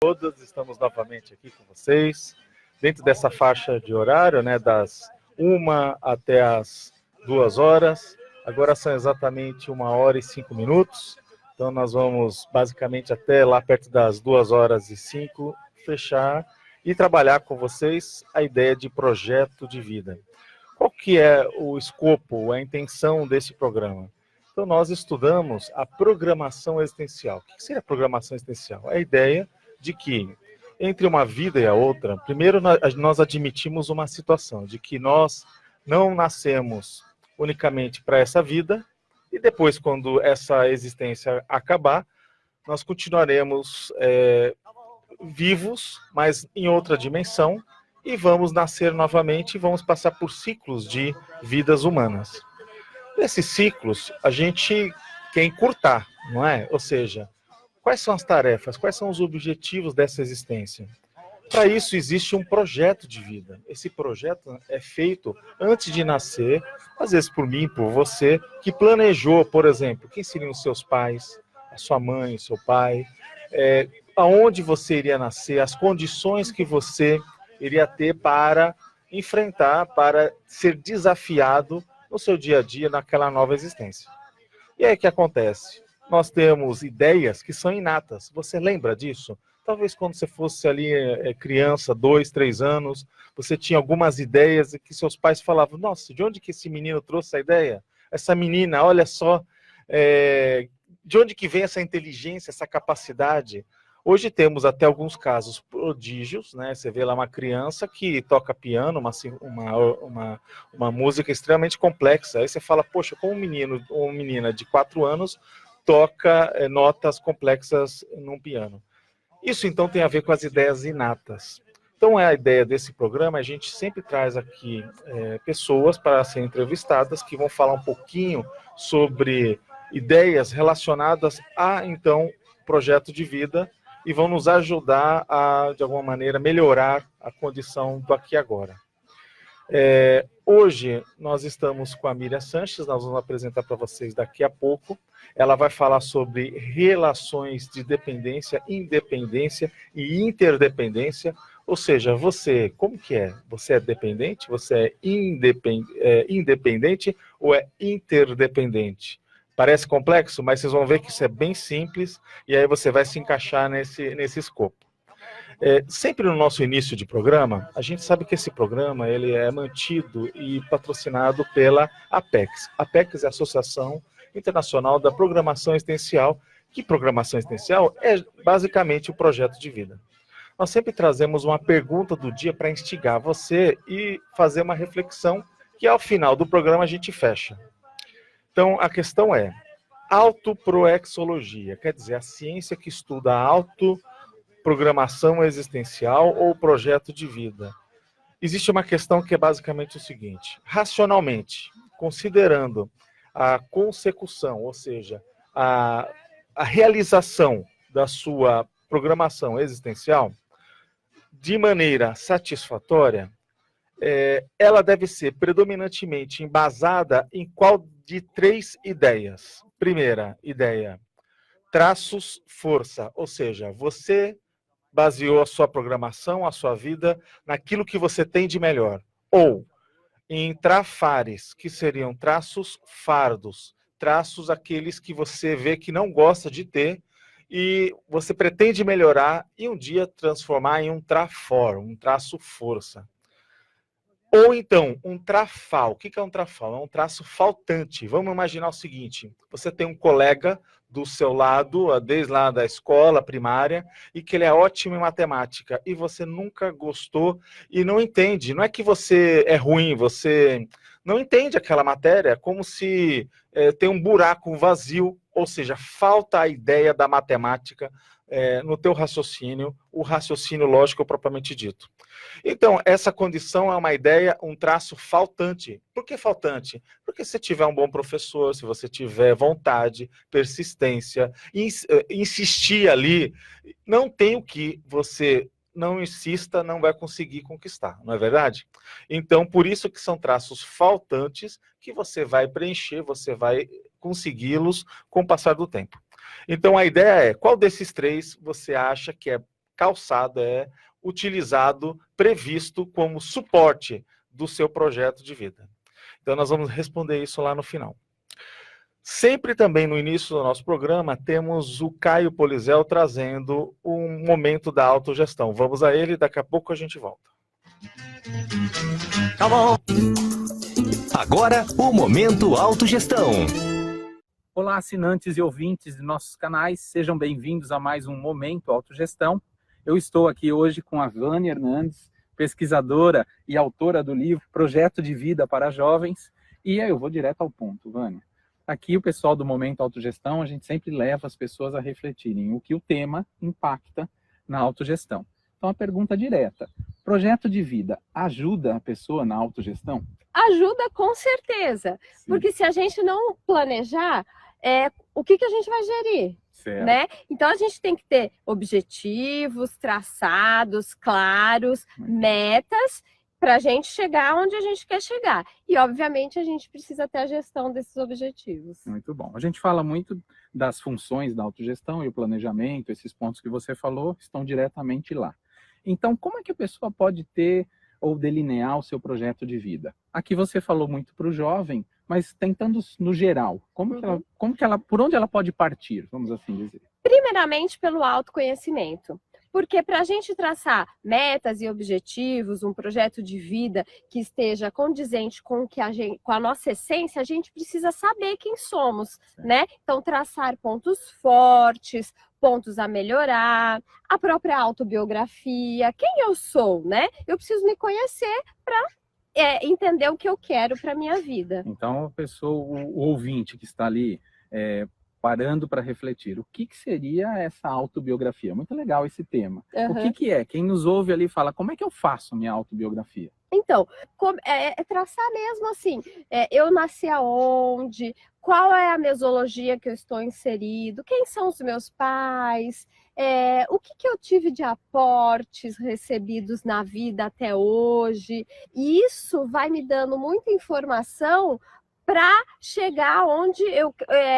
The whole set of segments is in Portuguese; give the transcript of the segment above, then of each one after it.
Todos estamos novamente aqui com vocês, dentro dessa faixa de horário, né, das 1 até as 2 horas. Agora são exatamente 1 hora e 5 minutos, então nós vamos basicamente até lá perto das 2 horas e 5 fechar e trabalhar com vocês a ideia de projeto de vida. Qual que é o escopo, a intenção desse programa? Então nós estudamos a programação existencial. O que seria a programação existencial? É a ideia de que entre uma vida e a outra, primeiro nós admitimos uma situação de que nós não nascemos unicamente para essa vida e depois, quando essa existência acabar, nós continuaremos vivos, mas em outra dimensão, e vamos nascer novamente e vamos passar por ciclos de vidas humanas. Nesses ciclos, a gente quer encurtar, não é? Ou seja, quais são as tarefas, quais são os objetivos dessa existência? Para isso existe um projeto de vida. Esse projeto é feito antes de nascer, às vezes por mim, por você, que planejou, por exemplo, quem seriam os seus pais, a sua mãe, o seu pai, aonde você iria nascer, as condições que você iria ter para enfrentar, para ser desafiado no seu dia a dia, naquela nova existência. E aí o que acontece? Nós temos ideias que são inatas. Você lembra disso? Talvez quando você fosse ali criança, 2, 3 anos, você tinha algumas ideias que seus pais falavam, nossa, de onde que esse menino trouxe essa ideia? Essa menina, olha só, de onde que vem essa inteligência, essa capacidade? Hoje temos até alguns casos prodígios, né? Você vê lá uma criança que toca piano, uma música extremamente complexa. Aí você fala, poxa, como um menino ou uma menina de 4 anos toca notas complexas num piano. Isso então tem a ver com as ideias inatas. Então a ideia desse programa, a gente sempre traz aqui pessoas para serem entrevistadas que vão falar um pouquinho sobre ideias relacionadas a, então, projeto de vida e vão nos ajudar a, de alguma maneira, melhorar a condição do aqui e agora. Hoje nós estamos com a Miriam Sanches, nós vamos apresentar para vocês daqui a pouco. Ela vai falar sobre relações de dependência, independência e interdependência. Ou seja, você, como que é? Você é dependente? Você é independente ou é interdependente? Parece complexo, mas vocês vão ver que isso é bem simples e aí você vai se encaixar nesse escopo. Sempre no nosso início de programa, a gente sabe que esse programa ele é mantido e patrocinado pela APEX. A APEX é a Associação Internacional da Programação Existencial, que programação existencial é basicamente o projeto de vida. Nós sempre trazemos uma pergunta do dia para instigar você e fazer uma reflexão que ao final do programa a gente fecha. Então a questão é autoproexologia, quer dizer, a ciência que estuda a autoprogramação existencial ou projeto de vida. Existe uma questão que é basicamente o seguinte: racionalmente, considerando a consecução, ou seja, a realização da sua programação existencial de maneira satisfatória, ela deve ser predominantemente embasada em qual de 3 ideias? Primeira ideia, traços, força, ou seja, você baseou a sua programação, a sua vida, naquilo que você tem de melhor. Ou em trafares, que seriam traços fardos, traços aqueles que você vê que não gosta de ter e você pretende melhorar e um dia transformar em um trafor, um traço força. Ou então, um trafal. O que é um trafal? É um traço faltante. Vamos imaginar o seguinte: você tem um colega do seu lado, desde lá da escola primária, e que ele é ótimo em matemática, e você nunca gostou e não entende. Não é que você é ruim, você não entende aquela matéria, como se tem um buraco, um vazio, ou seja, falta a ideia da matemática no teu raciocínio, o raciocínio lógico propriamente dito. Então, essa condição é uma ideia, um traço faltante. Por que faltante? Porque se tiver um bom professor, se você tiver vontade, persistência, insistir ali, não tem o que você não insista, não vai conseguir conquistar, não é verdade? Então, por isso que são traços faltantes que você vai preencher, você vai consegui-los com o passar do tempo. Então, a ideia é, qual desses 3 você acha que é calçado, é utilizado, previsto como suporte do seu projeto de vida. Então nós vamos responder isso lá no final. Sempre também no início do nosso programa temos o Caio Polizel trazendo um momento da autogestão. Vamos a ele, daqui a pouco a gente volta. Tá bom. Agora, o Momento Autogestão. Olá, assinantes e ouvintes de nossos canais, sejam bem-vindos a mais um Momento Autogestão. Eu estou aqui hoje com a Vânia Hernandes, pesquisadora e autora do livro Projeto de Vida para Jovens. E aí eu vou direto ao ponto, Vânia. Aqui o pessoal do Momento Autogestão, a gente sempre leva as pessoas a refletirem o que o tema impacta na autogestão. Então a pergunta direta, projeto de vida ajuda a pessoa na autogestão? Ajuda com certeza, Sim. Porque se a gente não planejar, o que a gente vai gerir? Certo. Né? Então a gente tem que ter objetivos, traçados, claros, metas, para a gente chegar onde a gente quer chegar. E, obviamente, a gente precisa ter a gestão desses objetivos. Muito bom. A gente fala muito das funções da autogestão e o planejamento, esses pontos que você falou estão diretamente lá. Então, como é que a pessoa pode ter ou delinear o seu projeto de vida? Aqui você falou muito para o jovem, mas tentando no geral, por onde ela pode partir, vamos assim dizer? Primeiramente, pelo autoconhecimento. Porque para a gente traçar metas e objetivos, um projeto de vida que esteja condizente com a nossa essência, a gente precisa saber quem somos, né? Então, traçar pontos fortes, pontos a melhorar, a própria autobiografia, quem eu sou, né? Eu preciso me conhecer para entender o que eu quero para a minha vida. Então, a pessoa, o ouvinte que está ali parando para refletir, o que seria essa autobiografia? Muito legal esse tema. Uhum. O que é? Quem nos ouve ali fala, como é que eu faço minha autobiografia? Então, traçar mesmo assim, eu nasci aonde, qual é a mesologia que eu estou inserido, quem são os meus pais, o que eu tive de aportes recebidos na vida até hoje. E isso vai me dando muita informação para chegar onde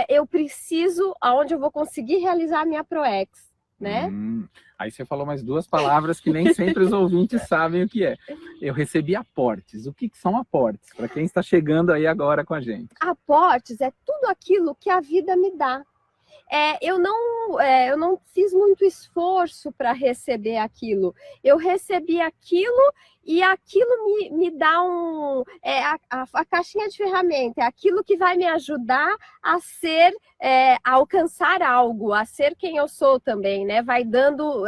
eu preciso, aonde eu vou conseguir realizar a minha ProEx, né? Aí você falou mais duas palavras que nem sempre os ouvintes sabem o que é. Eu recebi aportes. O que são aportes? Para quem está chegando aí agora com a gente. Aportes é tudo aquilo que a vida me dá. Eu não fiz muito esforço para receber aquilo. Eu recebi aquilo e aquilo me dá a caixinha de ferramenta, é aquilo que vai me ajudar a a alcançar algo, a ser quem eu sou também, né? Vai dando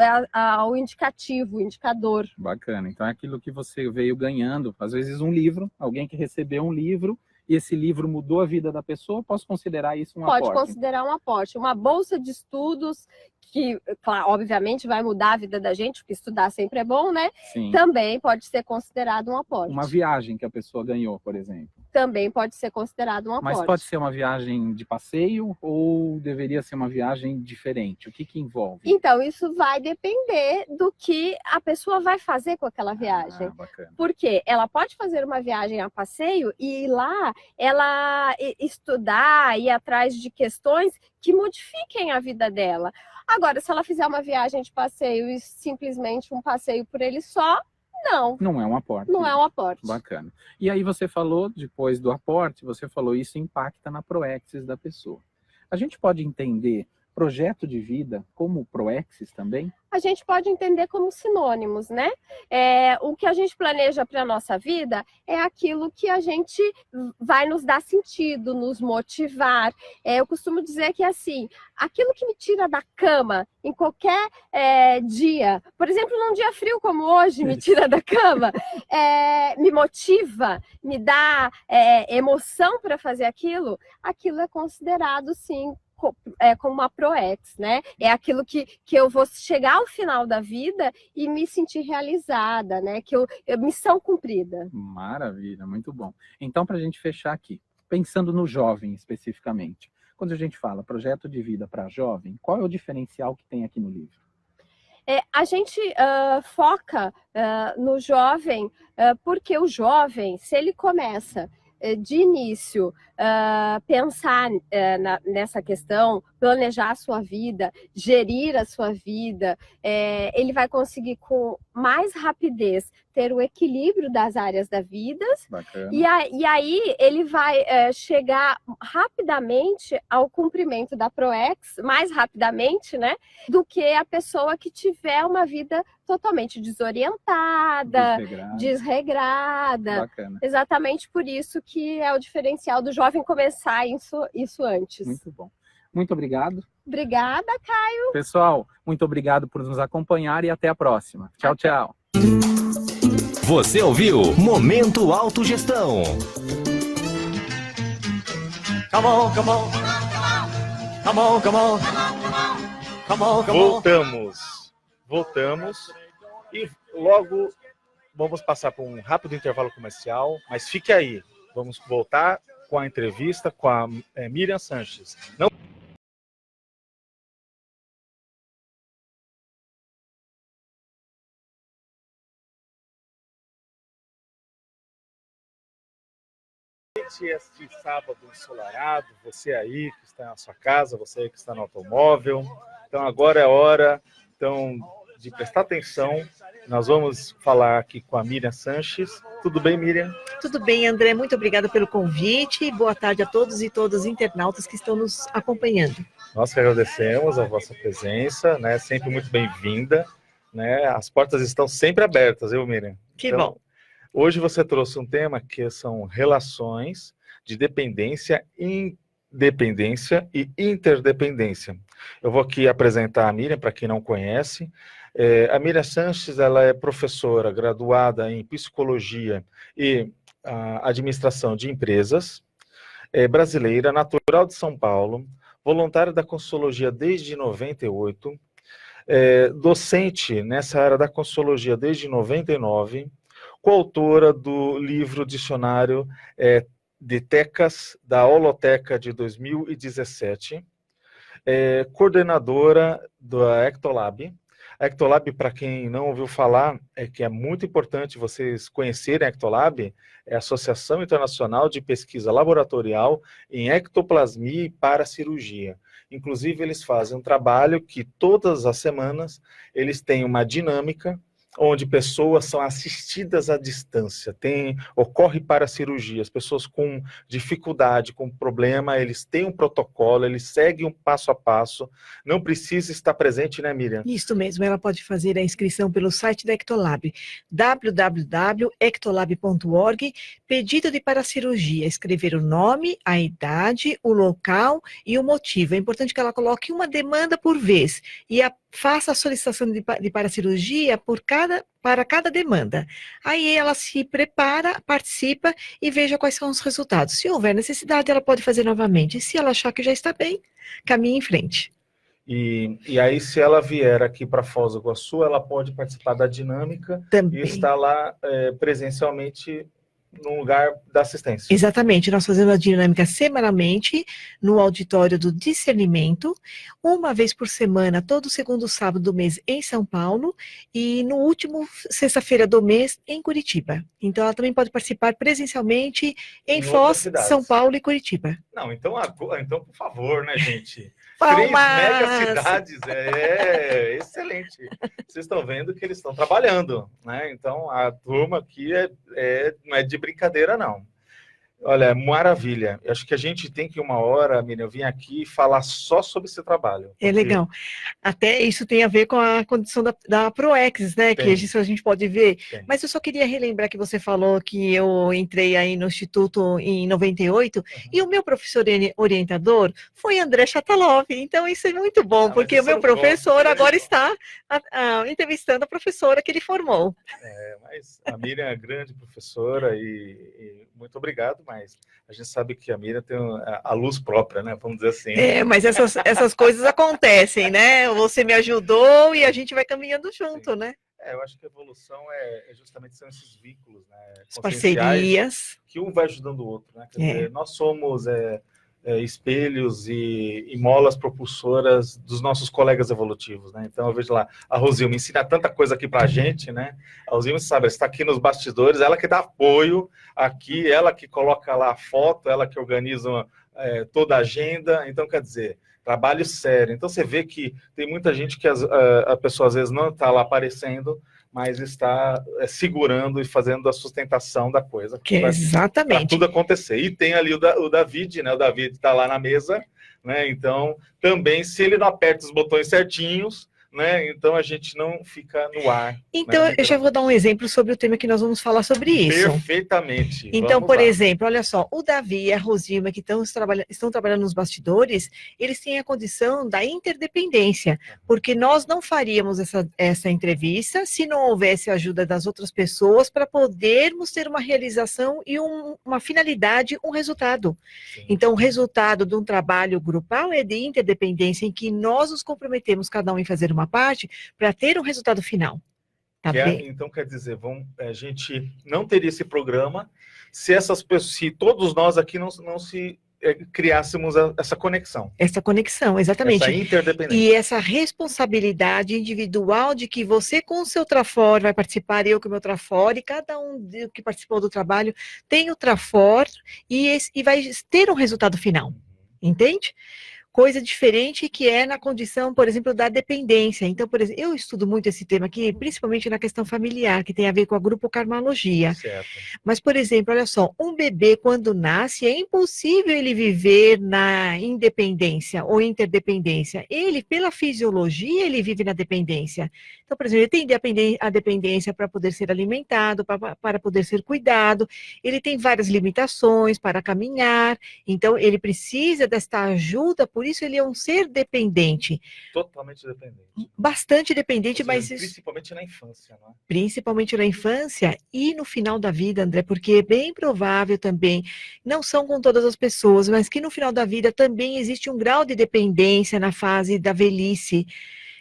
o indicativo, o indicador. Bacana. Então é aquilo que você veio ganhando, às vezes um livro, alguém que recebeu um livro, e esse livro mudou a vida da pessoa, posso considerar isso um aporte? Pode considerar um aporte. Uma bolsa de estudos, que, claro, obviamente, vai mudar a vida da gente, porque estudar sempre é bom, né? Sim. Também pode ser considerado um aporte. Uma viagem que a pessoa ganhou, por exemplo. Também pode ser considerado um aporte. Mas pode ser uma viagem de passeio ou deveria ser uma viagem diferente? O que envolve? Então, isso vai depender do que a pessoa vai fazer com aquela viagem. Bacana. Porque ela pode fazer uma viagem a passeio e lá ela estudar, ir atrás de questões que modifiquem a vida dela. Agora, se ela fizer uma viagem de passeio e simplesmente um passeio por ele só, não. Não é um aporte. Não é um aporte. Bacana. E aí você falou, depois do aporte, você falou isso impacta na ProExis da pessoa. A gente pode entender projeto de vida como ProExis também? A gente pode entender como sinônimos, né? O que a gente planeja para a nossa vida é aquilo que a gente vai nos dar sentido, nos motivar. Eu costumo dizer que, assim, aquilo que me tira da cama em qualquer dia, por exemplo, num dia frio como hoje, me tira da cama, me motiva, me dá emoção para fazer aquilo é considerado, sim, como uma ProEx, né? É aquilo que eu vou chegar ao final da vida e me sentir realizada, né? Missão cumprida. Maravilha, muito bom. Então, para a gente fechar aqui, pensando no jovem especificamente, quando a gente fala projeto de vida para jovem, qual é o diferencial que tem aqui no livro? A gente foca no jovem, porque o jovem, se ele começa de início, pensar nessa questão, planejar a sua vida, gerir a sua vida, ele vai conseguir com mais rapidez ter o equilíbrio das áreas da vida. Bacana. E aí ele vai chegar rapidamente ao cumprimento da PROEX, mais rapidamente, né, do que a pessoa que tiver uma vida totalmente desorientada, desregrada. Bacana. Exatamente por isso que é o diferencial do jovem começar isso antes. Muito bom. Muito obrigado. Obrigada, Caio. Pessoal, muito obrigado por nos acompanhar e até a próxima. Tchau, tchau. Você ouviu Momento Autogestão. Come on, come on. Come on, come on. Come on, come on. Voltamos e logo vamos passar por um rápido intervalo comercial, mas fique aí, vamos voltar com a entrevista com a Miriam Sanches. Não este sábado ensolarado, você aí que está na sua casa, você aí que está no automóvel. Então agora é hora de prestar atenção. Nós vamos falar aqui com a Miriam Sanches. Tudo bem, Miriam? Tudo bem, André. Muito obrigada pelo convite. Boa tarde a todos e todas os internautas que estão nos acompanhando. Nós que agradecemos a vossa presença, né? Sempre muito bem-vinda, né? As portas estão sempre abertas, viu, Miriam? Que bom. Hoje você trouxe um tema que são relações de dependência, independência e interdependência. Eu vou aqui apresentar a Miriam, para quem não conhece. A Miriam Sanches, ela é professora graduada em Psicologia e Administração de Empresas, brasileira, natural de São Paulo, voluntária da Consciologia desde 98, docente nessa área da Consciologia desde 99, coautora do livro Dicionário de Tecas da Holoteca de 2017, coordenadora da Ectolab. A Ectolab, para quem não ouviu falar, que é muito importante vocês conhecerem a Ectolab, é a Associação Internacional de Pesquisa Laboratorial em Ectoplasmia e Paracirurgia. Inclusive, eles fazem um trabalho que todas as semanas eles têm uma dinâmica onde pessoas são assistidas à distância, ocorre paracirurgia, as pessoas com dificuldade, com problema, eles têm um protocolo, eles seguem um passo a passo, não precisa estar presente, né, Miriam? Isso mesmo, ela pode fazer a inscrição pelo site da Ectolab, www.ectolab.org, pedido de paracirurgia, escrever o nome, a idade, o local e o motivo. É importante que ela coloque uma demanda por vez e faça a solicitação de paracirurgia para cada demanda. Aí ela se prepara, participa e veja quais são os resultados. Se houver necessidade, ela pode fazer novamente. Se ela achar que já está bem, caminhe em frente. E aí, se ela vier aqui para Foz do Iguaçu, ela pode participar da dinâmica também. E estar lá presencialmente no lugar da assistência. Exatamente, nós fazemos a dinâmica semanalmente no auditório do Discernimento, uma vez por semana, todo segundo sábado do mês em São Paulo e no último sexta-feira do mês em Curitiba. Então ela também pode participar presencialmente em Foz, São Paulo e Curitiba. Não, então por favor, né, gente? Palmas! 3 mega cidades, excelente. Vocês estão vendo que eles estão trabalhando, né? Então, a turma aqui não é de brincadeira, não. Olha, maravilha. Eu acho que a gente tem que uma hora, Miriam, vir aqui falar só sobre esse trabalho. É legal. Até isso tem a ver com a condição da PROEX, né? Tem. Que a gente pode ver. Tem. Mas eu só queria relembrar que você falou que eu entrei aí no Instituto em 98 e o meu professor orientador foi André Chatalov. Então isso é muito bom, porque o meu professor agora está entrevistando a professora que ele formou. Mas a Miriam é grande professora e muito obrigado, mas a gente sabe que a Miriam tem a luz própria, né? Vamos dizer assim. Mas essas coisas acontecem, né? Você me ajudou e a gente vai caminhando junto, né? Eu acho que a evolução justamente são esses vínculos, né? As parcerias. Que um vai ajudando o outro, né? Quer dizer, nós somos espelhos e molas propulsoras dos nossos colegas evolutivos, né? Então eu vejo lá, a Rosilma ensina tanta coisa aqui pra gente, né? A Rosilma, sabe, ela está aqui nos bastidores, ela que dá apoio aqui, ela que coloca lá a foto, ela que organiza toda a agenda, então quer dizer, trabalho sério. Então você vê que tem muita gente que a pessoa às vezes não está lá aparecendo, mas está segurando e fazendo a sustentação da coisa. Exatamente. Para tudo acontecer. E tem ali o David, né? O David está lá na mesa, né? Então, também, se ele não aperta os botões certinhos, né? Então a gente não fica no ar. Então, né? eu já vou dar um exemplo sobre o tema que nós vamos falar sobre isso. Perfeitamente. Então, Vamos por lá. exemplo, olha só, o Davi e a Rosilma, que estão trabalhando nos bastidores, eles têm a condição da interdependência, porque nós não faríamos essa entrevista se não houvesse a ajuda das outras pessoas para podermos ter uma realização e uma finalidade, um resultado. Sim. Então, o resultado de um trabalho grupal é de interdependência, em que nós nos comprometemos, cada um em fazer uma parte, para ter um resultado final. Tá bem? Então, quer dizer, a gente não teria esse programa se essas pessoas, se todos nós aqui não se criássemos essa conexão. Essa conexão, exatamente. Essa interdependência. E essa responsabilidade individual de que você com o seu trafor vai participar, eu com o meu trafor, e cada um que participou do trabalho tem o trafor e vai ter um resultado final. Entende? Coisa diferente que é na condição, por exemplo, da dependência. Então, por exemplo, eu estudo muito esse tema aqui, principalmente na questão familiar, que tem a ver com a grupokarmalogia. Certo. Mas, por exemplo, olha só, um bebê quando nasce, é impossível ele viver na independência ou interdependência. Ele, pela fisiologia, ele vive na dependência. Então, por exemplo, ele tem a dependência para poder ser alimentado, para poder ser cuidado, ele tem várias limitações para caminhar, então ele precisa desta ajuda, por isso ele é um ser dependente. Totalmente dependente. Bastante dependente, Ou seja, mas... principalmente na infância, não é? Principalmente na infância e no final da vida, André, porque é bem provável também, não são com todas as pessoas, mas que no final da vida também existe um grau de dependência na fase da velhice.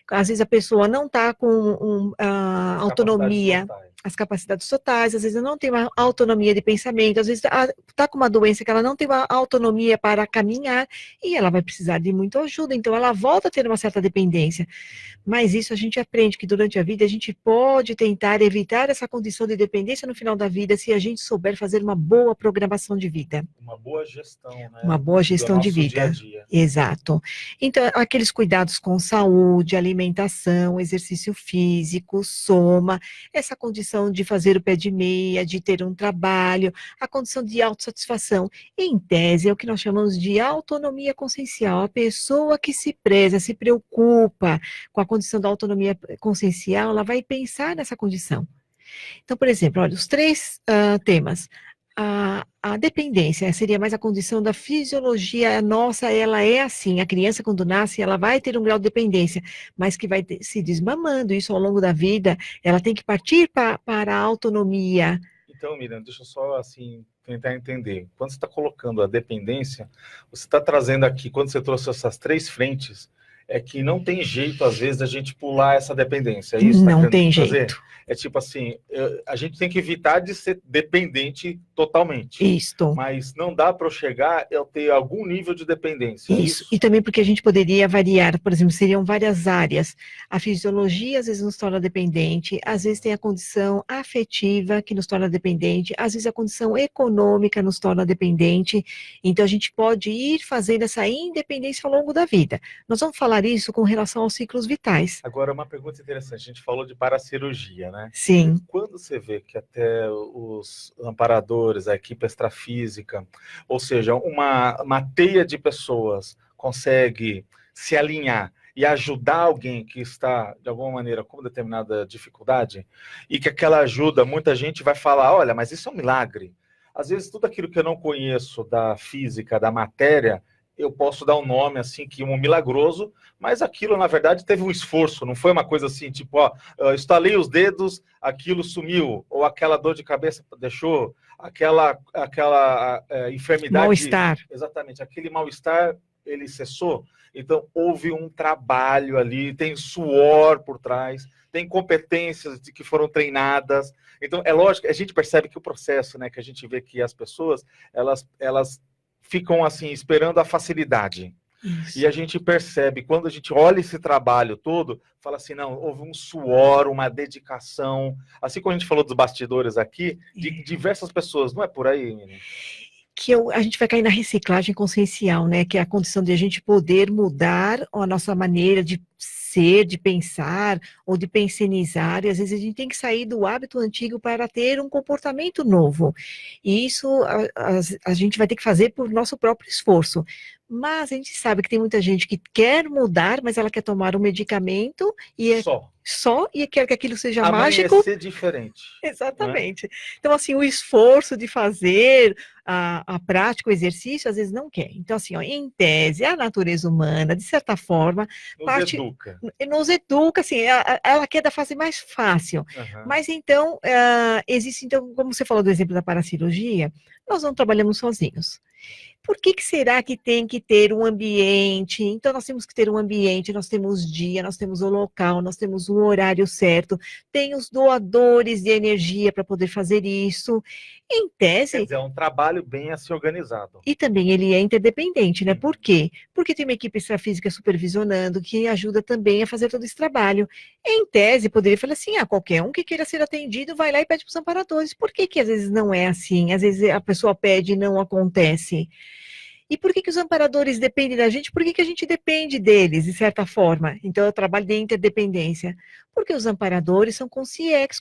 Às vezes a pessoa não está com autonomia, as capacidades totais, às vezes não tem uma autonomia de pensamento, às vezes está com uma doença que ela não tem uma autonomia para caminhar e ela vai precisar de muita ajuda, então ela volta a ter uma certa dependência. Mas isso a gente aprende que durante a vida a gente pode tentar evitar essa condição de dependência no final da vida se a gente souber fazer uma boa programação de vida. Uma boa gestão, né? Uma boa gestão de vida. Dia a dia. Exato. Então, aqueles cuidados com saúde, alimentação, exercício físico, soma, essa condição de fazer o pé de meia, de ter um trabalho, a condição de autossatisfação. Em tese, é o que nós chamamos de autonomia consciencial. A pessoa que se preza, se preocupa com a condição da autonomia consciencial, ela vai pensar nessa condição. Então, por exemplo, olha, os três temas. A dependência seria mais a condição da fisiologia nossa, ela é assim, a criança quando nasce, ela vai ter um grau de dependência, mas que vai se desmamando, isso ao longo da vida, ela tem que partir para a autonomia. Então, Miriam, deixa eu só, assim, tentar entender. Quando você está colocando a dependência, você está trazendo aqui, quando você trouxe essas três frentes, é que não tem jeito, às vezes, da gente pular essa dependência. É isso? Não tem jeito. É tipo assim, a gente tem que evitar de ser dependente totalmente. Isso. Mas não dá para eu chegar a ter algum nível de dependência. Isso. E também porque a gente poderia variar, por exemplo, seriam várias áreas. A fisiologia às vezes nos torna dependente, às vezes tem a condição afetiva que nos torna dependente, às vezes a condição econômica nos torna dependente. Então a gente pode ir fazendo essa independência ao longo da vida. Nós vamos falar isso com relação aos ciclos vitais. Agora, uma pergunta interessante. A gente falou de paracirurgia, né? Sim. Quando você vê que até os amparadores, a equipe extrafísica, ou seja, uma teia de pessoas consegue se alinhar e ajudar alguém que está, de alguma maneira, com determinada dificuldade, e que aquela ajuda, muita gente vai falar, olha, mas isso é um milagre. Às vezes, tudo aquilo que eu não conheço da física, da matéria, eu posso dar um nome assim, que um milagroso, mas aquilo, na verdade, teve um esforço, não foi uma coisa assim, tipo, ó, eu estalei os dedos, aquilo sumiu, ou aquela dor de cabeça deixou, aquela enfermidade... Mal-estar. Exatamente, aquele mal-estar, ele cessou. Então, houve um trabalho ali, tem suor por trás, tem competências que foram treinadas. Então, é lógico, a gente percebe que o processo, né, que a gente vê que as pessoas, elas ficam assim, esperando a facilidade. Isso. E a gente percebe, quando a gente olha esse trabalho todo, fala assim, não, houve um suor, uma dedicação, assim como a gente falou dos bastidores aqui, de diversas pessoas, não é por aí, menina? A gente vai cair na reciclagem consciencial, né? Que é a condição de a gente poder mudar a nossa maneira de ser, de pensar, ou de pensionizar, e às vezes a gente tem que sair do hábito antigo para ter um comportamento novo. E isso a gente vai ter que fazer por nosso próprio esforço. Mas a gente sabe que tem muita gente que quer mudar, mas ela quer tomar um medicamento e e quer que aquilo seja mágico. Amanhecer diferente. Exatamente. Então, assim, o esforço de fazer a prática, o exercício, às vezes não quer. Então, assim, ó, em tese, a natureza humana, de certa forma, nos educa, assim, ela quer da fase mais fácil. Mas, então, existe, então, como você falou do exemplo da paracirurgia, nós não trabalhamos sozinhos. Por que será que tem que ter um ambiente? Então, nós temos que ter um ambiente, nós temos dia, nós temos o local, nós temos o horário certo, tem os doadores de energia para poder fazer isso. Em tese... Quer dizer, é um trabalho bem assim organizado. E também ele é interdependente, né? Por quê? Porque tem uma equipe extrafísica supervisionando, que ajuda também a fazer todo esse trabalho. Em tese, poderia falar assim, qualquer um que queira ser atendido, vai lá e pede para os amparadores. Por que às vezes não é assim? Às vezes a pessoa pede e não acontece. E por que os amparadores dependem da gente? Por que a gente depende deles, de certa forma? Então, é o trabalho de interdependência. Porque os amparadores são consciex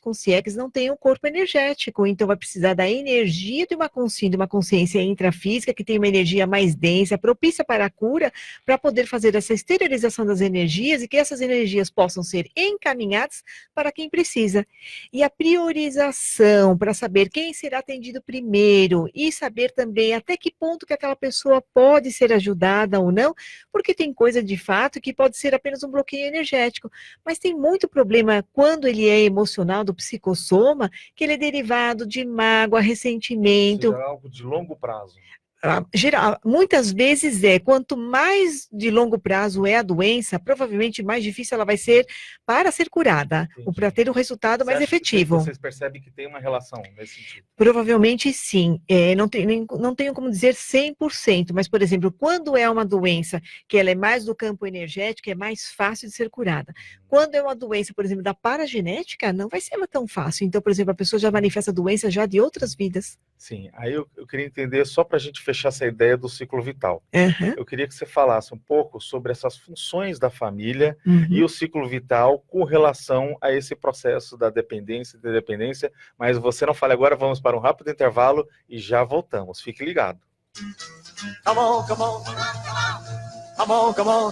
não têm um corpo energético, então vai precisar da energia de uma consciência intrafísica, que tem uma energia mais densa, propícia para a cura, para poder fazer essa esterilização das energias e que essas energias possam ser encaminhadas para quem precisa. E a priorização para saber quem será atendido primeiro e saber também até que ponto que aquela pessoa pode ser ajudada ou não, porque tem coisa de fato que pode ser apenas um bloqueio energético, mas tem muito problema quando ele é emocional do psicossoma, que ele é derivado de mágoa, ressentimento. Seja algo de longo prazo. Muitas vezes quanto mais de longo prazo é a doença, provavelmente mais difícil ela vai ser para ser curada, ou para ter um resultado mais efetivo. Vocês percebem que tem uma relação nesse sentido? Provavelmente sim, não tenho como dizer 100%, mas, por exemplo, quando é uma doença que ela é mais do campo energético, é mais fácil de ser curada. Quando é uma doença, por exemplo, da paragenética, não vai ser tão fácil. Então, por exemplo, a pessoa já manifesta doença já de outras vidas. Sim, aí eu queria entender, só para a gente fechar essa ideia do ciclo vital. Eu queria que você falasse um pouco sobre essas funções da família e o ciclo vital com relação a esse processo da dependência e da dependência, mas você não fale agora, vamos para um rápido intervalo e já voltamos. Fique ligado. Come on, come on. Come on, come on.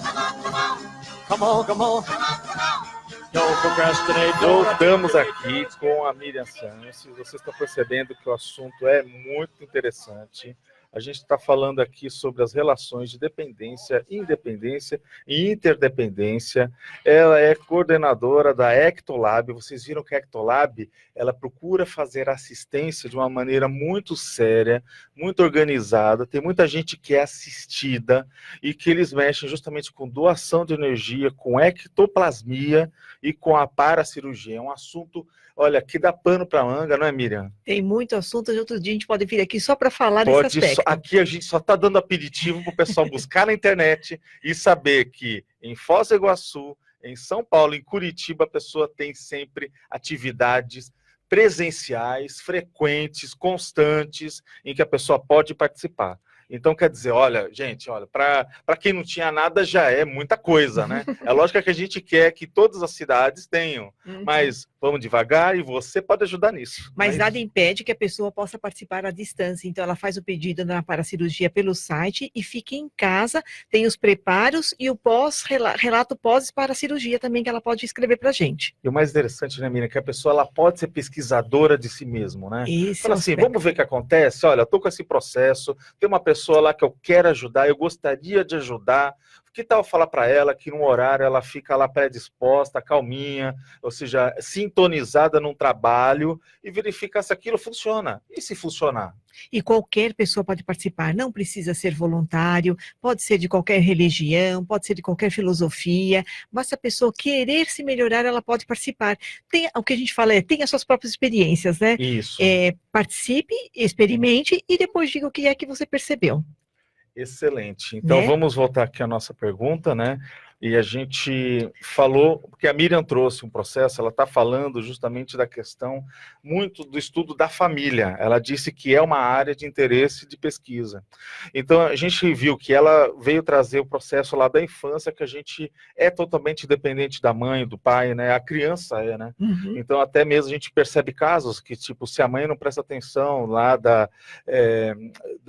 Come on, come on. Don't procrastinate. Voltamos aqui com a Miriam Sanches. Vocês estão percebendo que o assunto é muito interessante. A gente está falando aqui sobre as relações de dependência, independência e interdependência. Ela é coordenadora da Ectolab. Vocês viram que a Ectolab, ela procura fazer assistência de uma maneira muito séria, muito organizada. Tem muita gente que é assistida e que eles mexem justamente com doação de energia, com ectoplasmia e com a paracirurgia. É um assunto, olha, que dá pano para manga, não é, Miriam? Tem muito assunto, de outro dia a gente pode vir aqui só para falar desse aspecto. Aqui a gente só está dando aperitivo para o pessoal buscar na internet e saber que em Foz do Iguaçu, em São Paulo, em Curitiba, a pessoa tem sempre atividades presenciais, frequentes, constantes, em que a pessoa pode participar. Então, quer dizer, olha, gente, olha, para quem não tinha nada já é muita coisa, né? É lógico que a gente quer que todas as cidades tenham, mas vamos devagar e você pode ajudar nisso. Mas nada impede que a pessoa possa participar à distância. Então, ela faz o pedido na paracirurgia pelo site e fica em casa, tem os preparos e o relato pós-paracirurgia também que ela pode escrever para a gente. E o mais interessante, né, Miriam, que a pessoa ela pode ser pesquisadora de si mesmo, né? Fala assim, vamos ver o que acontece? Olha, eu estou com esse processo, tem uma pessoa lá que eu quero ajudar, eu gostaria de ajudar. Que tal falar para ela que no horário ela fica lá predisposta, calminha, ou seja, sintonizada num trabalho e verificar se aquilo funciona. E se funcionar? E qualquer pessoa pode participar, não precisa ser voluntário, pode ser de qualquer religião, pode ser de qualquer filosofia, basta a pessoa querer se melhorar, ela pode participar. O que a gente fala tenha suas próprias experiências, né? Isso. Participe, experimente e depois diga o que é que você percebeu. Excelente. Então, né? vamos voltar aqui à nossa pergunta, né? E a gente falou, porque a Miriam trouxe um processo, ela está falando justamente da questão muito do estudo da família. Ela disse que é uma área de interesse de pesquisa. Então, a gente viu que ela veio trazer o processo lá da infância, que a gente é totalmente dependente da mãe, do pai, né? A criança é, né? Uhum. Então, até mesmo a gente percebe casos que, tipo, se a mãe não presta atenção lá da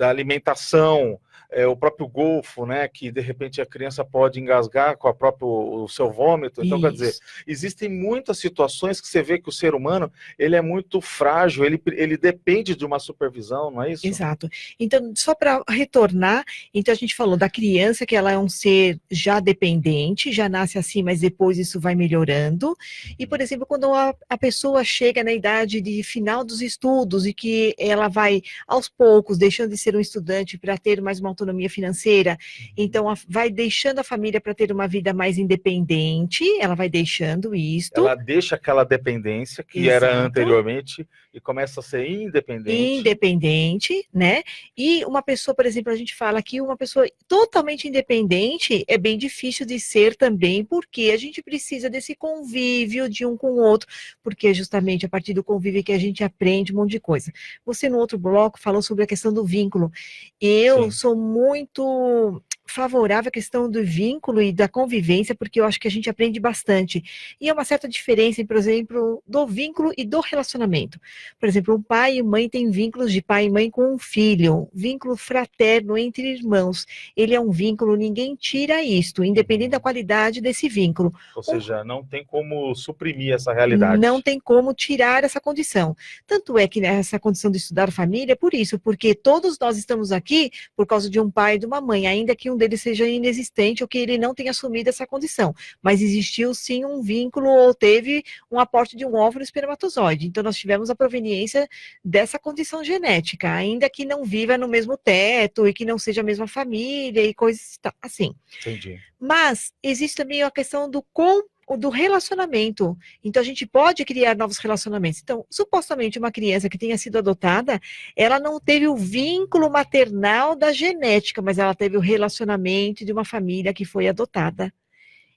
alimentação, o próprio golfo, né, que de repente a criança pode engasgar com o seu vômito. Então, quer dizer, Isso. existem muitas situações que você vê que o ser humano, ele é muito frágil, ele depende de uma supervisão, não é isso? Exato. Então, só para retornar, então a gente falou da criança, que ela é um ser já dependente, já nasce assim, mas depois isso vai melhorando. E, por exemplo, quando a pessoa chega na idade de final dos estudos e que ela vai, aos poucos, deixando de ser um estudante para ter mais uma autonomia financeira, então vai deixando a família para ter uma vida mais independente, ela vai deixando isto. Ela deixa aquela dependência que Exato. era anteriormente e começa a ser independente. Independente, né? E uma pessoa, por exemplo, a gente fala que uma pessoa totalmente independente é bem difícil de ser também, porque a gente precisa desse convívio de um com o outro, porque é justamente a partir do convívio que a gente aprende um monte de coisa. Você, no outro bloco, falou sobre a questão do vínculo. Eu Sim. sou muito favorável à questão do vínculo e da convivência, porque eu acho que a gente aprende bastante. E é uma certa diferença, por exemplo, do vínculo e do relacionamento. Por exemplo, um pai e mãe têm vínculos de pai e mãe com um filho, vínculo fraterno entre irmãos. Ele é um vínculo, ninguém tira isto, independente da qualidade desse vínculo. Ou seja, não tem como suprimir essa realidade. Não tem como tirar essa condição. Tanto é que nessa condição de estudar família é por isso, porque todos nós estamos aqui por causa de um pai e de uma mãe, ainda que um deles seja inexistente ou que ele não tenha assumido essa condição. Mas existiu sim um vínculo ou teve um aporte de um óvulo espermatozoide. Então nós tivemos a proveniência dessa condição genética, ainda que não viva no mesmo teto e que não seja a mesma família e coisas assim. Entendi. Mas existe também a questão do relacionamento. Então, a gente pode criar novos relacionamentos. Então, supostamente, uma criança que tenha sido adotada, ela não teve o vínculo maternal da genética, mas ela teve o relacionamento de uma família que foi adotada.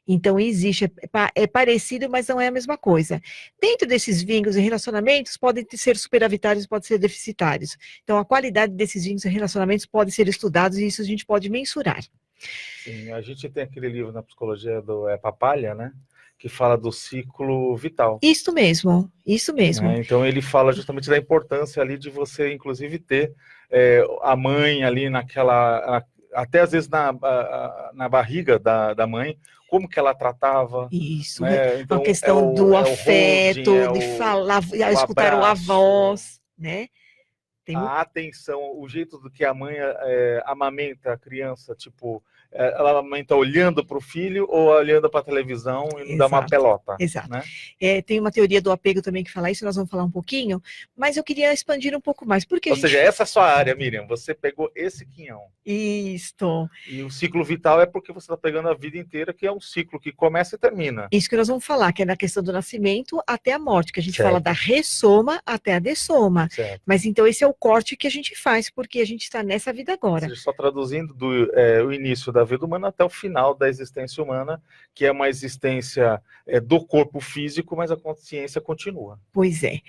Então, existe, é parecido, mas não é a mesma coisa. Dentro desses vínculos e relacionamentos, podem ser superavitários, podem ser deficitários. Então, a qualidade desses vínculos e relacionamentos pode ser estudados e isso a gente pode mensurar. Sim, a gente tem aquele livro na psicologia do Papalha, né? Que fala do ciclo vital. Isso mesmo, isso mesmo. Né? Então ele fala justamente da importância ali de você, inclusive, ter a mãe ali naquela, até às vezes na barriga da mãe, como que ela tratava. Isso, né? Então, a questão do afeto, holding, de falar, escutar a voz, né? A atenção, o jeito do que a mãe amamenta a criança, tipo, ela amamenta olhando para o filho ou olhando para a televisão e não dá uma pelota. Exato. Né? Tem uma teoria do apego também que fala isso, nós vamos falar um pouquinho, mas eu queria expandir um pouco mais. Porque seja, essa é a sua área, Miriam, você pegou esse quinhão. Isto. E o ciclo vital é porque você está pegando a vida inteira, que é um ciclo que começa e termina. Isso que nós vamos falar, que é na questão do nascimento até a morte, que a gente fala da ressoma até a dessoma. Certo. Mas então esse é o corte que a gente faz, porque a gente está nessa vida agora. Ou seja, só traduzindo o início da vida humana até o final da existência humana, que é uma existência do corpo físico, mas a consciência continua. Pois é.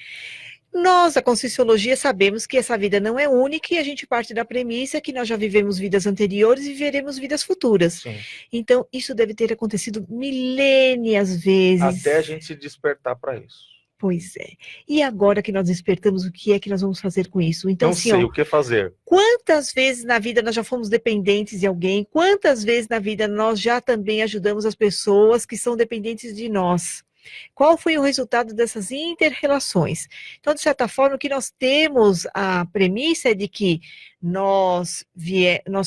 Nós, a Conscienciologia, sabemos que essa vida não é única e a gente parte da premissa que nós já vivemos vidas anteriores e viveremos vidas futuras. Sim. Então, isso deve ter acontecido milênias vezes. Até a gente se despertar para isso. Pois é. E agora que nós despertamos, o que é que nós vamos fazer com isso? Então, não sei o que fazer. Quantas vezes na vida nós já fomos dependentes de alguém? Quantas vezes na vida nós já também ajudamos as pessoas que são dependentes de nós? Qual foi o resultado dessas inter-relações? Então, de certa forma, o que nós temos, a premissa é de que nós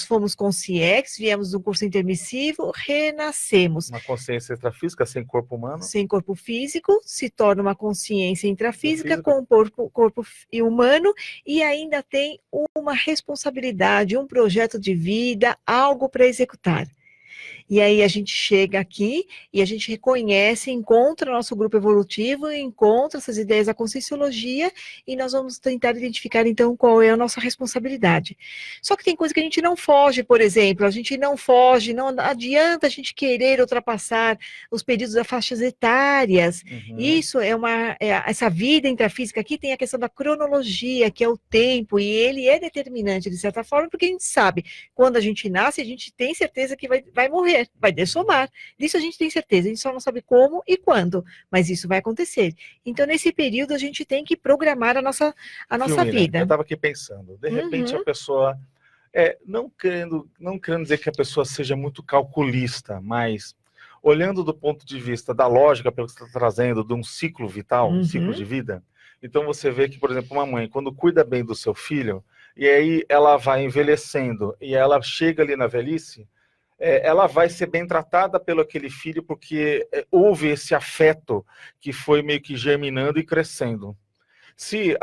fomos conscientes, viemos de um curso intermissivo, renascemos. Uma consciência extrafísica sem corpo humano. Sem corpo físico, se torna uma consciência intrafísica com o corpo humano e ainda tem uma responsabilidade, um projeto de vida, algo para executar. E aí a gente chega aqui e a gente reconhece, encontra o nosso grupo evolutivo, encontra essas ideias da Conscienciologia e nós vamos tentar identificar então qual é a nossa responsabilidade. Só que tem coisa que a gente não foge, por exemplo, a gente não foge, não adianta a gente querer ultrapassar os períodos das faixas etárias. Isso essa vida intrafísica aqui tem a questão da cronologia, que é o tempo, e ele é determinante de certa forma, porque a gente sabe, quando a gente nasce, a gente tem certeza que vai morrer, vai dessomar. Disso a gente tem certeza, a gente só não sabe como e quando, mas isso vai acontecer. Então, nesse período, a gente tem que programar a nossa vida. Eu estava aqui pensando, de repente a pessoa, não querendo dizer que a pessoa seja muito calculista, mas olhando do ponto de vista da lógica, pelo que você está trazendo, de um ciclo vital, um ciclo de vida, então você vê que, por exemplo, uma mãe, quando cuida bem do seu filho, e aí ela vai envelhecendo, e ela chega ali na velhice, ela vai ser bem tratada pelo aquele filho, porque houve esse afeto que foi meio que germinando e crescendo. Se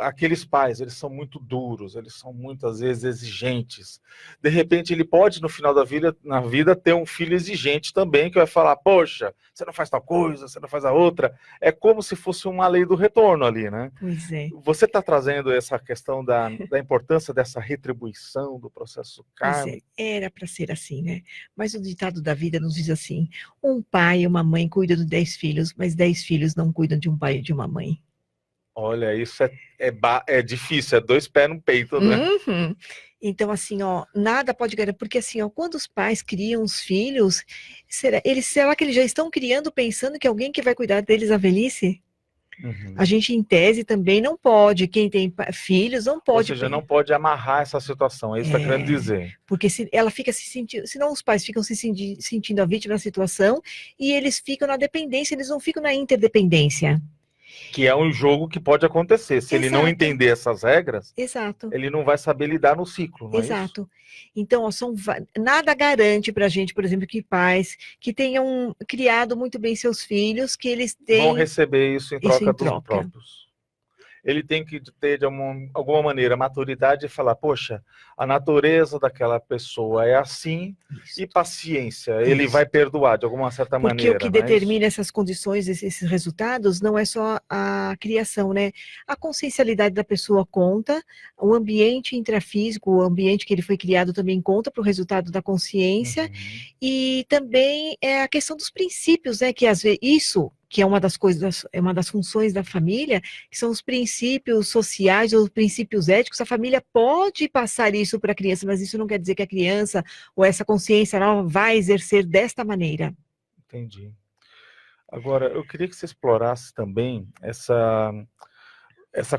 aqueles pais, eles são muito duros, eles são muitas vezes exigentes, de repente ele pode no final da vida, na vida, ter um filho exigente também, que vai falar, poxa, você não faz tal coisa, você não faz a outra, é como se fosse uma lei do retorno ali, né? Pois é. Você está trazendo essa questão da importância dessa retribuição do processo kármico? Era para ser assim, né? Mas o ditado da vida nos diz assim, um pai e uma mãe cuidam de 10 filhos, mas 10 filhos não cuidam de um pai e de uma mãe. Olha, isso é difícil, é 2 pés no peito, né? Então, assim, nada pode garantir, porque assim, quando os pais criam os filhos, será que eles já estão criando pensando que alguém que vai cuidar deles à velhice? A gente, em tese, também não pode, quem tem filhos não pode. Ou seja, não pode amarrar essa situação, é isso que está querendo dizer. Porque ela fica se sentindo, senão os pais ficam se sentindo a vítima da situação e eles ficam na dependência, eles não ficam na interdependência. Que é um jogo que pode acontecer. Se ele não entender essas regras, ele não vai saber lidar no ciclo. Não Exato. É isso? Então, nada garante para a gente, por exemplo, que pais que tenham criado muito bem seus filhos, que eles vão receber isso em troca dos próprios. Ele tem que ter, de alguma maneira, maturidade e falar, poxa, a natureza daquela pessoa é assim, e paciência, ele vai perdoar de alguma certa maneira. Porque o que determina essas condições, esses resultados, não é só a criação, né? A consciencialidade da pessoa conta, o ambiente intrafísico, o ambiente que ele foi criado também conta para o resultado da consciência, e também é a questão dos princípios, né? Que às vezes isso, que é uma das coisas, é uma das funções da família, que são os princípios sociais ou princípios éticos. A família pode passar isso para a criança, mas isso não quer dizer que a criança ou essa consciência ela vai exercer desta maneira. Entendi. Agora, eu queria que você explorasse também essa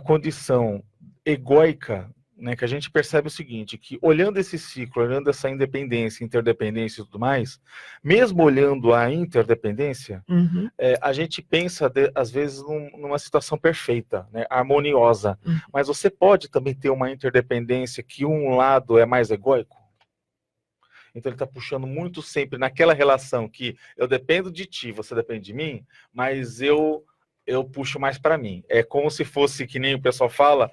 condição egóica, né, que a gente percebe o seguinte, que olhando esse ciclo, olhando essa independência, interdependência e tudo mais, mesmo olhando a interdependência, a gente pensa, às vezes, numa situação perfeita, né, harmoniosa, mas você pode também ter uma interdependência que um lado é mais egóico? Então ele está puxando muito sempre naquela relação que eu dependo de ti, você depende de mim, mas eu puxo mais para mim. É como se fosse, que nem o pessoal fala,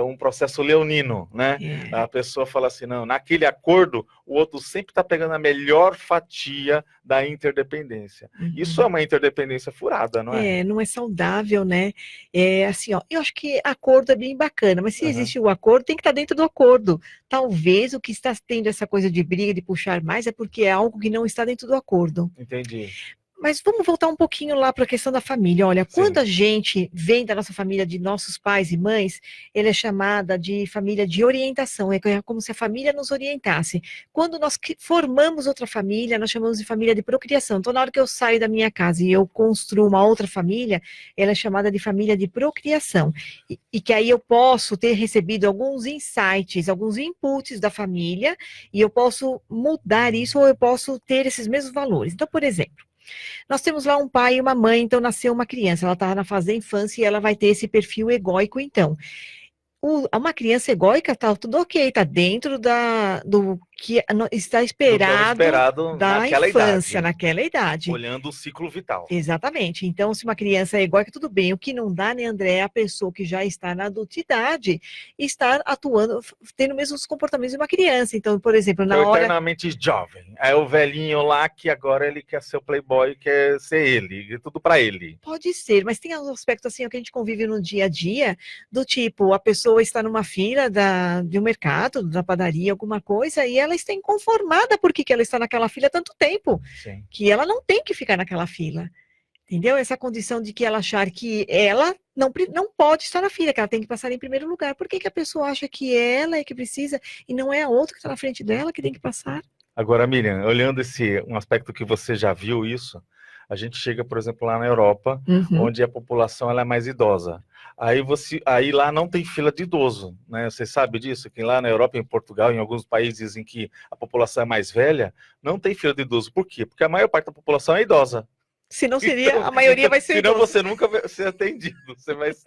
um processo leonino, né? A pessoa fala assim, não, naquele acordo, o outro sempre está pegando a melhor fatia da interdependência. Isso é uma interdependência furada, não é? Não é saudável, né? Assim, eu acho que acordo é bem bacana, mas se existe o acordo, tem que estar dentro do acordo. Talvez o que está tendo essa coisa de briga, de puxar mais, é porque é algo que não está dentro do acordo. Entendi. Mas vamos voltar um pouquinho lá para a questão da família. Olha, quando a gente vem da nossa família, de nossos pais e mães, ele é chamada de família de orientação, é como se a família nos orientasse. Quando nós formamos outra família, nós chamamos de família de procriação. Então, na hora que eu saio da minha casa e eu construo uma outra família, ela é chamada de família de procriação. E que aí eu posso ter recebido alguns insights, alguns inputs da família, e eu posso mudar isso, ou eu posso ter esses mesmos valores. Então, por exemplo, nós temos lá um pai e uma mãe, então nasceu uma criança, ela está na fase da infância e ela vai ter esse perfil egóico, então. Uma criança egóica está tudo ok, está dentro do que está Do esperado esperado da naquela infância, idade, naquela idade. olhando o ciclo vital. Exatamente. Então, se uma criança é igual, que tudo bem. O que não dá, né, André, é a pessoa que já está na adultidade estar atuando, tendo mesmo os comportamentos de uma criança. Então, por exemplo, na Então, hora... eternamente jovem. É o velhinho lá que agora ele quer ser o playboy, quer ser ele, tudo pra ele. Pode ser, mas tem um aspecto assim, ó, que a gente convive no dia a dia, do tipo, a pessoa está numa fila de um mercado, da padaria, alguma coisa, e ela está inconformada porque que ela está naquela fila há tanto tempo, Sim. que ela não tem que ficar naquela fila. Entendeu? Essa condição de que ela achar que ela não pode estar na fila, que ela tem que passar em primeiro lugar. Por que que a pessoa acha que ela é que precisa e não é a outra que está na frente dela que tem que passar? Agora, Miriam, olhando um aspecto que você já viu isso, a gente chega, por exemplo, lá na Europa, Uhum. onde a população ela é mais idosa. Aí lá não tem fila de idoso, né? Você sabe disso? Que lá na Europa, em Portugal, em alguns países em que a população é mais velha, não tem fila de idoso. Por quê? Porque a maior parte da população é idosa. Se não seria, a maioria vai ser Senão idoso. você nunca vai ser atendido,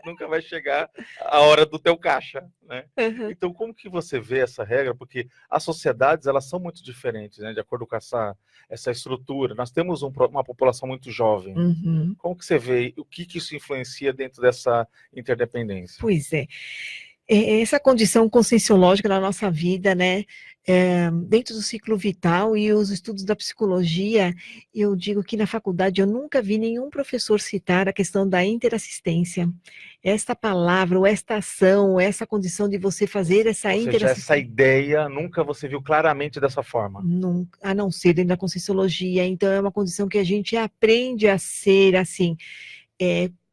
nunca vai chegar a hora do teu caixa, né? Uhum. Então, como que você vê essa regra? Porque as sociedades, elas são muito diferentes, né? De acordo com essa estrutura. Nós temos uma população muito jovem. Uhum. Como que você vê, o que isso influencia dentro dessa interdependência? Pois é. Essa condição conscienciológica na nossa vida, né, dentro do ciclo vital e os estudos da psicologia, eu digo que na faculdade eu nunca vi nenhum professor citar a questão da interassistência. Esta palavra, ou esta ação, ou essa condição de você fazer essa Ou seja, interassistência. essa ideia nunca você viu claramente dessa forma. Nunca, a não ser dentro da conscienciologia. Então, é uma condição que a gente aprende a ser assim.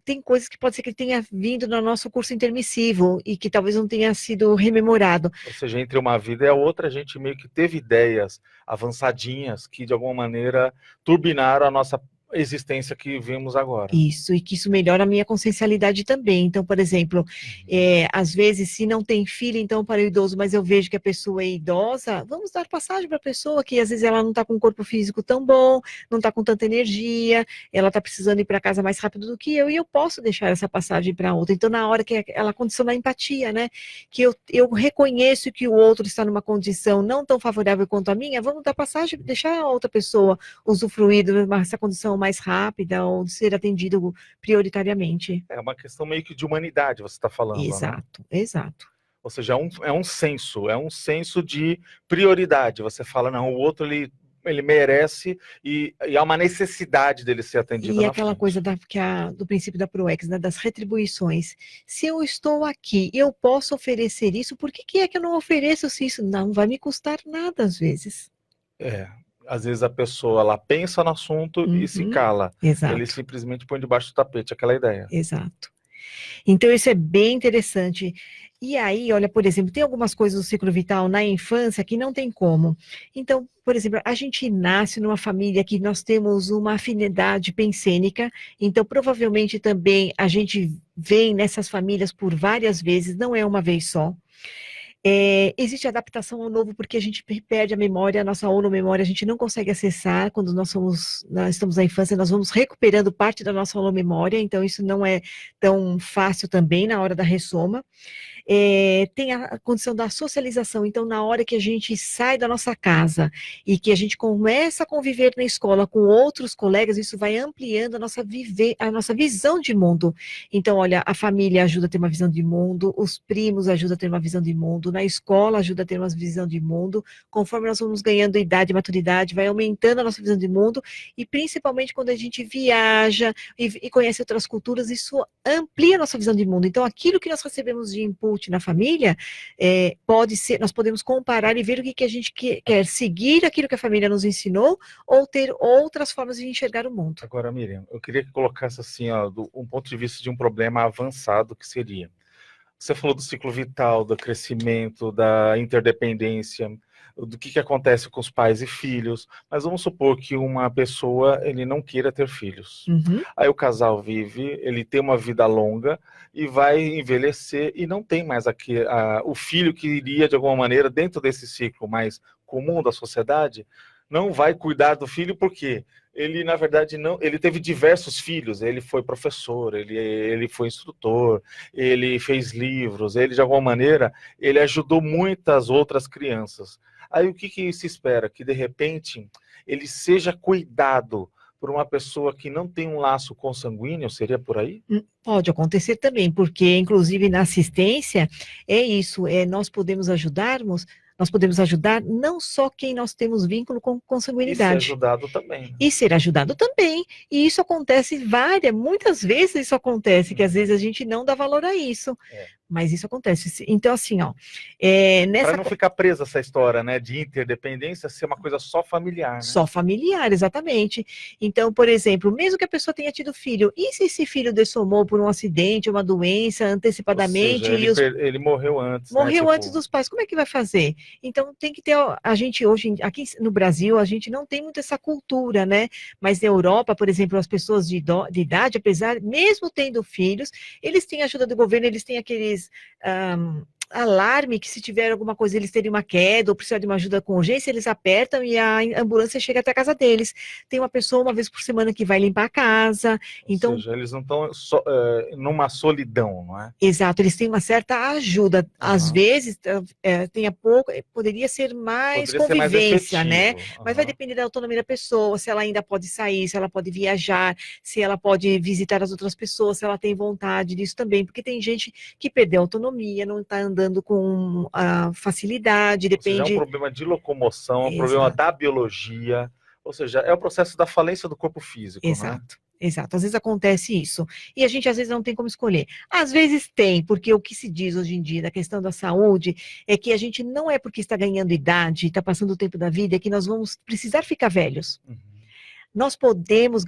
Tem coisas que pode ser que tenha vindo no nosso curso intermissivo e que talvez não tenha sido rememorado. Ou seja, entre uma vida e a outra, a gente meio que teve ideias avançadinhas que, de alguma maneira, turbinaram a nossa existência que vivemos agora. Isso, e que isso melhora a minha consciencialidade também. Então, por exemplo, às vezes, se não tem filho, então, para o idoso, mas eu vejo que a pessoa é idosa, vamos dar passagem para a pessoa que, às vezes, ela não está com um corpo físico tão bom, não está com tanta energia, ela está precisando ir para casa mais rápido do que eu, e eu posso deixar essa passagem para outra. Então, na hora que ela condiciona a empatia, né, que eu reconheço que o outro está numa condição não tão favorável quanto a minha, vamos dar passagem, deixar a outra pessoa usufruir dessa condição mais rápida ou de ser atendido prioritariamente. É uma questão meio que de humanidade, você está falando. Exato, né? Exato. Ou seja, é um senso de prioridade. Você fala, não, o outro ele merece e há uma necessidade dele ser atendido. E aquela coisa do princípio da ProEx, né, das retribuições. Se eu estou aqui, eu posso oferecer isso, por que é que eu não ofereço se isso não vai me custar nada às vezes? Às vezes a pessoa ela pensa no assunto e se cala. Exato. Ele simplesmente põe debaixo do tapete aquela ideia. Exato. Então, isso é bem interessante. E aí, olha, por exemplo, tem algumas coisas do ciclo vital na infância que não tem como. Então, por exemplo, a gente nasce numa família que nós temos uma afinidade pensênica, então provavelmente também a gente vem nessas famílias por várias vezes, não é uma vez só. Existe adaptação ao novo porque a gente perde a memória, a nossa holomemória a gente não consegue acessar quando nós estamos na infância, nós vamos recuperando parte da nossa holomemória, então isso não é tão fácil também na hora da ressoma. Tem a condição da socialização, então na hora que a gente sai da nossa casa e que a gente começa a conviver na escola com outros colegas, isso vai ampliando a nossa visão de mundo. Então, olha, a família ajuda a ter uma visão de mundo, os primos ajudam a ter uma visão de mundo, na escola ajuda a ter uma visão de mundo, conforme nós vamos ganhando idade e maturidade, vai aumentando a nossa visão de mundo, e principalmente quando a gente viaja e conhece outras culturas, isso amplia a nossa visão de mundo. Então, aquilo que nós recebemos de input na família, nós podemos comparar e ver o que a gente quer seguir aquilo que a família nos ensinou ou ter outras formas de enxergar o mundo. Agora, Miriam, eu queria que colocasse assim, um ponto de vista de um problema avançado que seria. Você falou do ciclo vital, do crescimento, da interdependência, do que acontece com os pais e filhos, mas vamos supor que uma pessoa ele não queira ter filhos. Aí o casal vive, ele tem uma vida longa e vai envelhecer e não tem mais o filho que iria de alguma maneira dentro desse ciclo mais comum da sociedade, não vai cuidar do filho porque ele, na verdade, ele teve diversos filhos, ele foi professor, ele foi instrutor, ele fez livros, ele, de alguma maneira, ele ajudou muitas outras crianças. Aí o que se espera? Que de repente ele seja cuidado por uma pessoa que não tem um laço consanguíneo, seria por aí? Pode acontecer também, porque inclusive na assistência é isso, nós podemos ajudar não só quem nós temos vínculo com E ser consanguinidade. ajudado também, né? E ser ajudado também. E isso acontece muitas vezes isso acontece, que às vezes a gente não dá valor a isso. É. Mas isso acontece. Então, assim, ó, nessa Para não ficar presa essa história, né, de interdependência, ser uma coisa só familiar, né? só familiar, exatamente. Então, por exemplo, mesmo que a pessoa tenha tido filho, e se esse filho dessomou por um acidente, uma doença, antecipadamente, Ou seja, e ele morreu antes, morreu né? antes dos pais, como é que vai fazer? Então tem que ter, a gente hoje, aqui no Brasil, a gente não tem muito essa cultura, né? Mas na Europa, por exemplo, as pessoas de idade, apesar, mesmo tendo filhos, eles têm ajuda do governo, eles têm aqueles alarme que se tiver alguma coisa, eles terem uma queda ou precisar de uma ajuda com urgência, eles apertam e a ambulância chega até a casa deles. Tem uma pessoa uma vez por semana que vai limpar a casa. Então, Ou seja, eles não estão numa solidão, não é? exato, eles têm uma certa ajuda. Às Aham. vezes, tenha pouco, poderia ser mais Poderia ser mais convivência, né? efetivo. Mas vai Aham. depender da autonomia da pessoa, se ela ainda pode sair, se ela pode viajar, se ela pode visitar as outras pessoas, se ela tem vontade disso também, porque tem gente que perdeu a autonomia, não está andando com facilidade, Ou seja, é um depende. problema de locomoção, é um Exato. problema da biologia, ou seja, é o processo da falência do corpo físico, né? Exato. Exato, às vezes acontece isso. E a gente às vezes não tem como escolher. Às vezes tem, porque o que se diz hoje em dia da questão da saúde é que a gente não é porque está ganhando idade, está passando o tempo da vida, que nós vamos precisar ficar velhos. Uhum. Nós podemos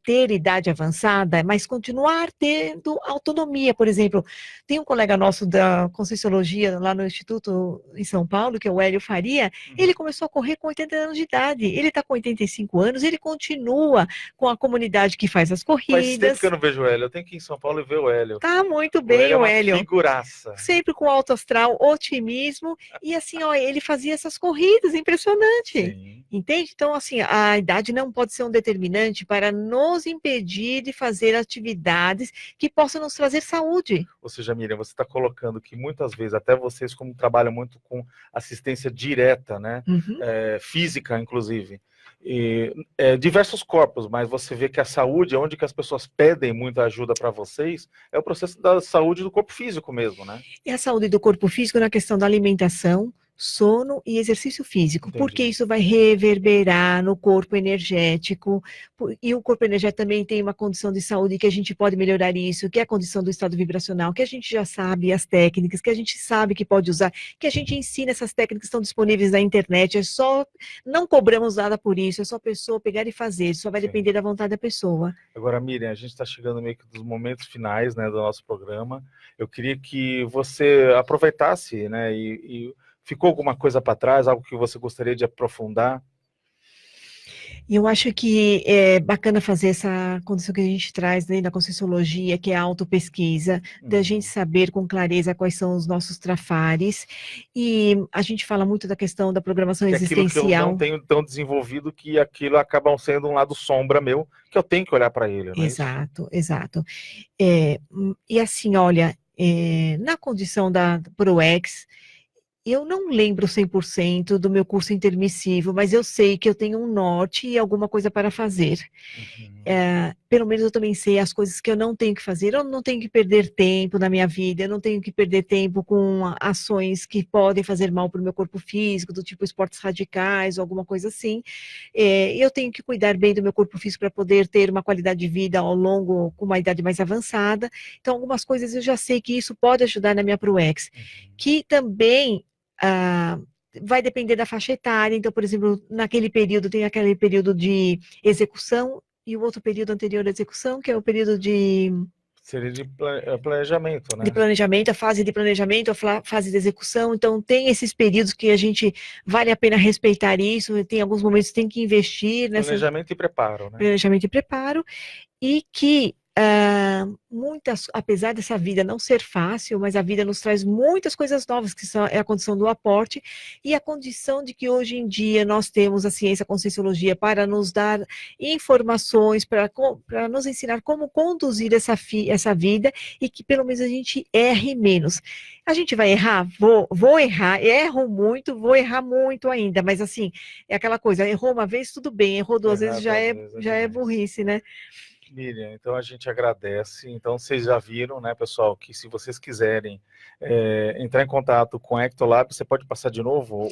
ter idade avançada, mas continuar tendo autonomia. Por exemplo, tem um colega nosso da Conscienciologia lá no Instituto em São Paulo, que é o Hélio Faria, ele começou a correr com 80 anos de idade. Ele está com 85 anos, ele continua com a comunidade que faz as Faz tempo corridas. que eu não vejo o Hélio, eu tenho que ir em São Paulo e ver o Hélio. Tá muito O bem, Hélio é o uma Hélio. figuraça. Sempre com alto astral, otimismo, e assim, ó, ele fazia essas corridas, impressionante. Sim. Entende? Então, assim, a idade não pode ser um determinante para nos impedir de fazer atividades que possam nos trazer saúde. Ou seja, Miriam, você está colocando que muitas vezes, até vocês como trabalham muito com assistência direta, né? Uhum. Física, inclusive, e diversos corpos, mas você vê que a saúde, onde que as pessoas pedem muita ajuda para vocês, é o processo da saúde do corpo físico mesmo, né? E a saúde do corpo físico na questão da alimentação, sono e exercício físico, Entendi. porque isso vai reverberar no corpo energético, e o corpo energético também tem uma condição de saúde que a gente pode melhorar isso, que é a condição do estado vibracional, que a gente já sabe as técnicas, que a gente sabe que pode usar, que a gente ensina, essas técnicas estão disponíveis na internet, é só, não cobramos nada por isso, é só a pessoa pegar e fazer, só vai Sim. depender da vontade da pessoa. Agora, Miriam, a gente está chegando meio que dos momentos finais, né, do nosso programa. Eu queria que você aproveitasse, né, e ficou alguma coisa para trás, algo que você gostaria de aprofundar? E eu acho que é bacana fazer essa condição que a gente traz dentro da Conscienciologia, que é a autopesquisa, da gente saber com clareza quais são os nossos trafares, e a gente fala muito da questão da programação Que é aquilo que eu existencial. não tenho tão desenvolvido, que aquilo acaba sendo um lado sombra meu, que eu tenho que olhar para ele, não é isso? Exato, exato. E assim, olha, na condição da ProEx, eu não lembro 100% do meu curso intermissivo, mas eu sei que eu tenho um norte e alguma coisa para fazer. Uhum. Pelo menos eu também sei as coisas que eu não tenho que fazer. Eu não tenho que perder tempo na minha vida, eu não tenho que perder tempo com ações que podem fazer mal para o meu corpo físico, do tipo esportes radicais ou alguma coisa assim. Eu tenho que cuidar bem do meu corpo físico para poder ter uma qualidade de vida ao longo, com uma idade mais avançada. Então, algumas coisas eu já sei que isso pode ajudar na minha ProEx, que também vai depender da faixa etária. Então, por exemplo, naquele período, tem aquele período de execução e o outro período anterior à execução, que é o período de Seria de planejamento, né? de planejamento, a fase de planejamento, a fase de execução. Então, tem esses períodos que a gente vale a pena respeitar isso, tem alguns momentos que tem que investir nessa Planejamento e preparo, né? planejamento e preparo, e que apesar dessa vida não ser fácil, mas a vida nos traz muitas coisas novas, que é a condição do aporte, e a condição de que hoje em dia nós temos a ciência, a conscienciologia, para nos dar informações, para nos ensinar como conduzir essa vida, e que pelo menos a gente erre menos. A gente vai errar? Vou errar, erro muito, vou errar muito ainda, mas assim, é aquela coisa, errou uma vez, tudo bem, errou duas vezes, já é burrice, né? Miriam, então a gente agradece. Então vocês já viram, né, pessoal, que se vocês quiserem entrar em contato com a Ectolab, você pode passar de novo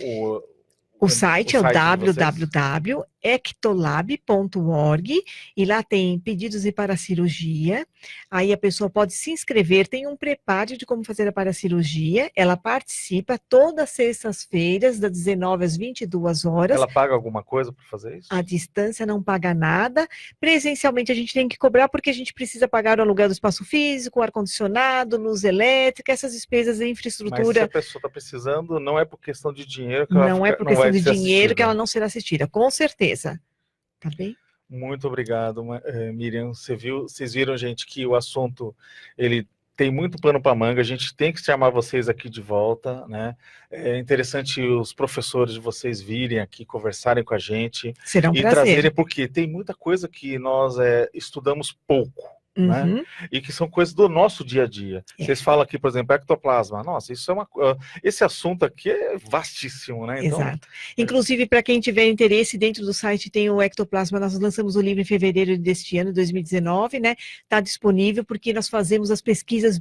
o site é o www.ectolab.org, e lá tem pedidos de paracirurgia. Aí a pessoa pode se inscrever, tem um preparo de como fazer a paracirurgia. Ela participa todas as sextas-feiras, das 19 às 22 horas. Ela paga alguma coisa para fazer isso? A distância não paga nada. Presencialmente a gente tem que cobrar, porque a gente precisa pagar o aluguel do espaço físico, ar-condicionado, luz elétrica, essas despesas de infraestrutura. Mas se a pessoa está precisando, não é por questão de dinheiro que não é por questão de dinheiro que ela não será assistida, com certeza. Tá bem? Muito obrigado, Miriam. Vocês viram, gente, que o assunto ele tem muito pano para manga. A gente tem que chamar vocês aqui de volta, né? É interessante os professores de vocês virem aqui conversarem com a gente. Será um prazer. Trazerem, porque tem muita coisa que nós estudamos pouco. Né? E que são coisas do nosso dia a dia. Vocês falam aqui, por exemplo, ectoplasma. Nossa, isso esse assunto aqui é vastíssimo, né? Então, exato. Inclusive, para quem tiver interesse, dentro do site tem o ectoplasma. Nós lançamos o livro em fevereiro deste ano, 2019, né? Está disponível, porque nós fazemos as pesquisas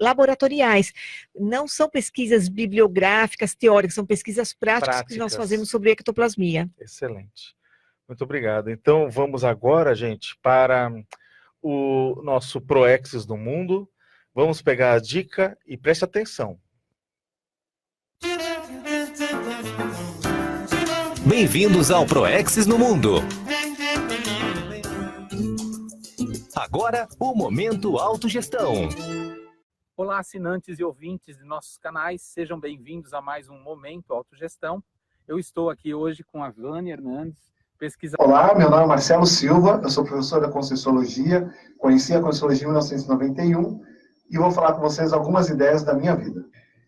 laboratoriais. Não são pesquisas bibliográficas, teóricas, são pesquisas práticas que nós fazemos sobre ectoplasmia. Excelente. Muito obrigado. Então, vamos agora, gente, para o nosso Proexis no Mundo. Vamos pegar a dica e preste atenção. Bem-vindos ao Proexis no Mundo. Agora, o Momento Autogestão. Olá, assinantes e ouvintes de nossos canais, sejam bem-vindos a mais um Momento Autogestão. Eu estou aqui hoje com a Vânia Hernandes, pesquisadora. Olá, meu nome é Marcelo Silva, eu sou professor da Conscienciologia, conheci a Conscienciologia em 1991 e vou falar com vocês algumas ideias da minha vida.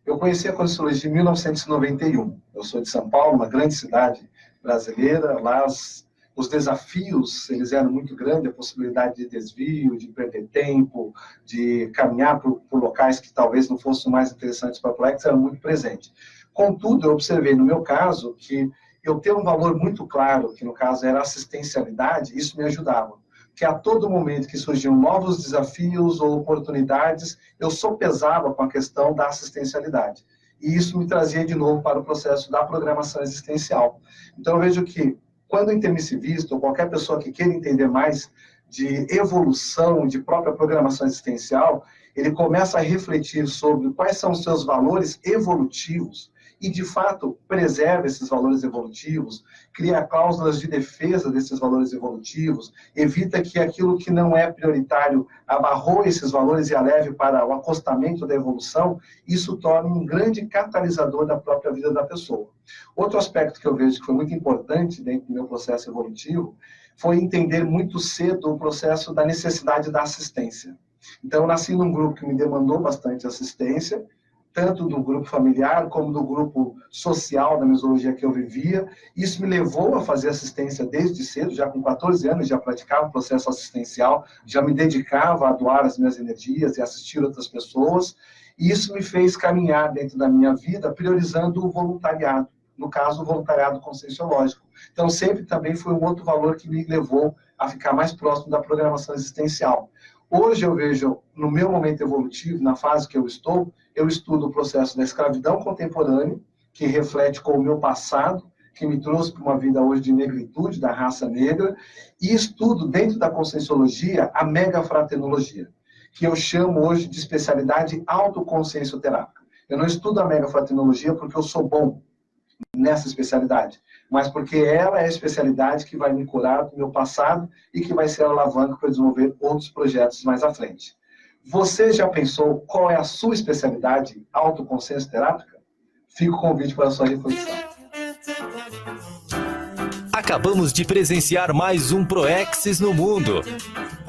Eu conheci a Conscienciologia em 1991, eu sou de São Paulo, uma grande cidade brasileira, lá os desafios, eles eram muito grandes, a possibilidade de desvio, de perder tempo, de caminhar por locais que talvez não fossem mais interessantes para o Proexis, era muito presente. Contudo, eu observei no meu caso que eu ter um valor muito claro, que no caso era assistencialidade, isso me ajudava. Que a todo momento que surgiam novos desafios ou oportunidades, eu sopesava com a questão da assistencialidade. E isso me trazia de novo para o processo da programação existencial. Então eu vejo que, quando o intermissivista, ou qualquer pessoa que queira entender mais de evolução, de própria programação existencial, ele começa a refletir sobre quais são os seus valores evolutivos, e, de fato, preserva esses valores evolutivos, cria cláusulas de defesa desses valores evolutivos, evita que aquilo que não é prioritário abarroe esses valores e a leve para o acostamento da evolução, isso torna um grande catalisador da própria vida da pessoa. Outro aspecto que eu vejo que foi muito importante dentro do meu processo evolutivo foi entender muito cedo o processo da necessidade da assistência. Então, eu nasci num grupo que me demandou bastante assistência, tanto do grupo familiar como do grupo social da mesologia que eu vivia. Isso me levou a fazer assistência desde cedo, já com 14 anos já praticava o processo assistencial, já me dedicava a doar as minhas energias e assistir outras pessoas, e isso me fez caminhar dentro da minha vida priorizando o voluntariado, no caso o voluntariado conscienciológico. Então sempre também foi um outro valor que me levou a ficar mais próximo da programação existencial. Hoje eu vejo, no meu momento evolutivo, na fase que eu estudo o processo da escravidão contemporânea, que reflete com o meu passado, que me trouxe para uma vida hoje de negritude, da raça negra, e estudo, dentro da conscienciologia, a megafraternologia, que eu chamo hoje de especialidade autoconsciencioterápica. Eu não estudo a megafraternologia porque eu sou bom nessa especialidade, mas porque ela é a especialidade que vai me curar do meu passado e que vai ser a alavanca para desenvolver outros projetos mais à frente. Você já pensou qual é a sua especialidade autoconsciencioterápica? Fica o convite para a sua reflexão. Acabamos de presenciar mais um Proexis no Mundo.